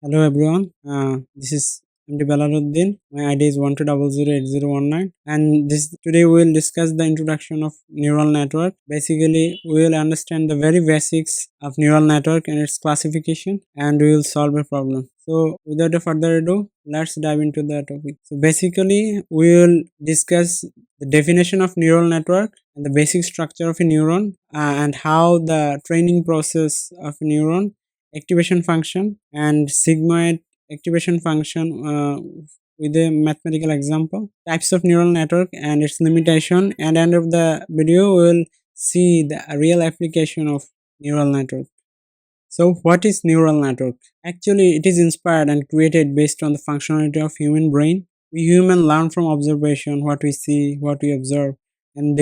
Hello everyone, this is MD Balaruddin. My ID is 12008019 and today we will discuss the introduction of neural network. Basically, we will understand the very basics of neural network and its classification, and we will solve a problem. So without a further ado, let's dive into the topic. So basically, we will discuss the definition of neural network and the basic structure of a neuron and how the training process of a neuron, activation function and sigmoid activation function with a mathematical example, types of neural network and its limitation, and end of the video we will see the real application of neural network. So what is neural network? Actually, it is inspired and created based on the functionality of human brain. We human learn from observation, what we see, what we observe, and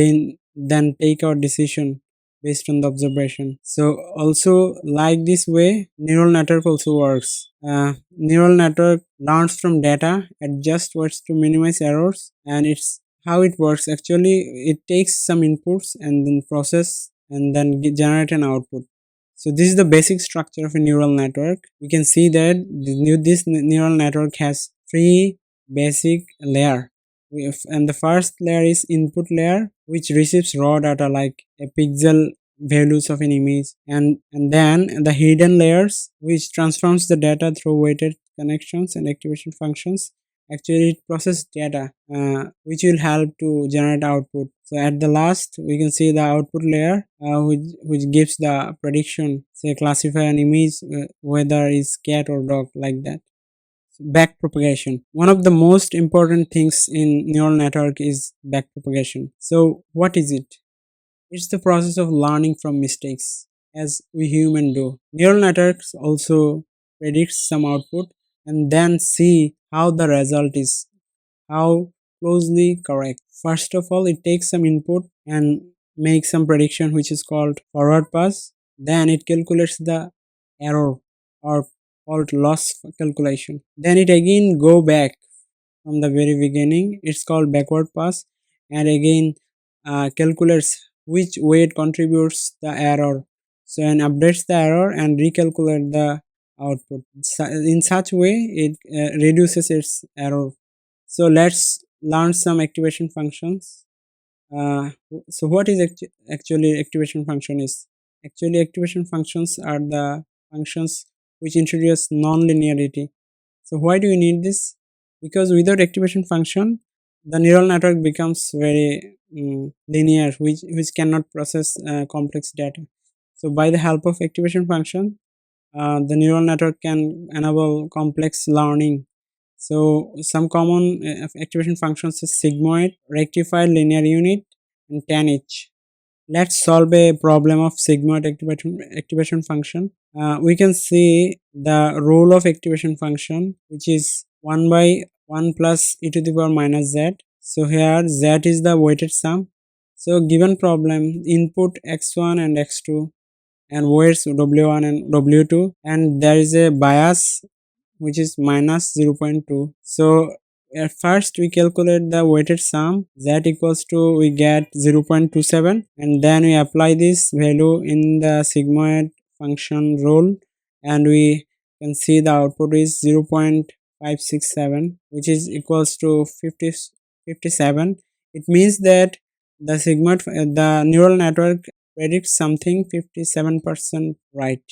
then take our decision based on the observation. So also like this way, neural network also works. Neural network learns from data, adjusts words to minimize errors, and it's how it works. Actually, it takes some inputs and then process and then generate an output. So this is the basic structure of a neural network. We can see that this neural network has three basic layer. And the first layer is input layer, which receives raw data like a pixel values of an image, and then the hidden layers, which transforms the data through weighted connections and activation functions. Actually, it processes data, which will help to generate output. So at the last, we can see the output layer, which gives the prediction, say classify an image whether it's cat or dog, like that. Backpropagation. One of the most important things in neural network is backpropagation. So what is it? It's the process of learning from mistakes, as we human do. Neural networks also predicts some output and then see how the result is, how closely correct. First of all, it takes some input and makes some prediction, which is called forward pass. Then it calculates the error, or called loss calculation. Then it again go back from the very beginning. It's called backward pass, and again calculates which weight contributes the error. So and updates the error and recalculate the output. In such way, it reduces its error. So let's learn some activation functions. So what is actually activation function is? Actually, activation functions are the functions which introduce non-linearity. So why do you need this? Because without activation function, the neural network becomes very linear, which cannot process complex data. So by the help of activation function, the neural network can enable complex learning. So some common activation functions is sigmoid, rectified linear unit, and tanh. Let's solve a problem of sigmoid activation function. We can see the rule of activation function, which is 1 by 1 plus e to the power minus z. So here z is the weighted sum. So given problem, input x1 and x2 and weights w1 and w2, and there is a bias which is minus 0.2. So at first we calculate the weighted sum, z equals to, we get 0.27, and then we apply this value in the sigmoid function rule, and we can see the output is 0.567, which is equals to 57. It means that the neural network predicts something 57% right.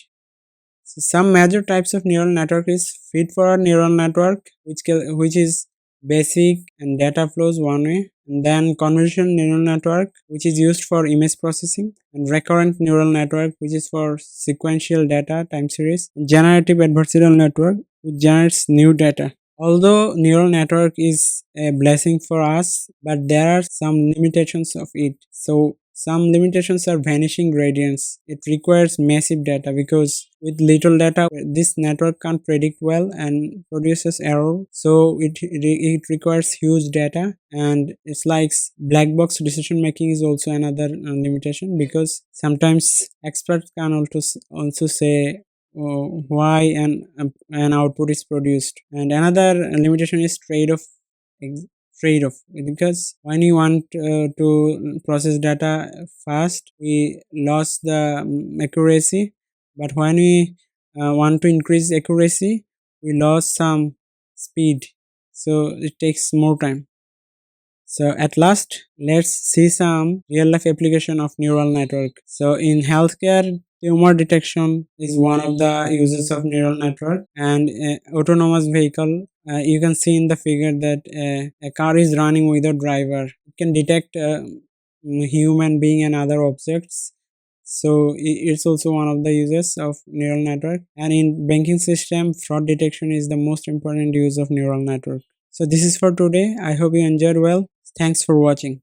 So some major types of neural network is feed-forward neural network, which is basic and data flows one way, and then convolutional neural network, which is used for image processing, and recurrent neural network, which is for sequential data time series, and generative adversarial network, which generates new data. Although neural network is a blessing for us, but there are some limitations of it. So some limitations are vanishing gradients. It requires massive data because with little data, this network can't predict well and produces error. So it requires huge data, and it's like black box decision making is also another limitation, because sometimes experts can also say why an output is produced. And another limitation is trade-off, because when you want to process data fast, we lost the accuracy, but when we want to increase accuracy, we lost some speed, so it takes more time. So at last, let's see some real life application of neural network. So in healthcare, tumor detection is one of the uses of neural network, and autonomous vehicle. You can see in the figure that a car is running without driver. It can detect human being and other objects. So it's also one of the uses of neural network. And in banking system, fraud detection is the most important use of neural network. So this is for today. I hope you enjoyed well. Thanks for watching.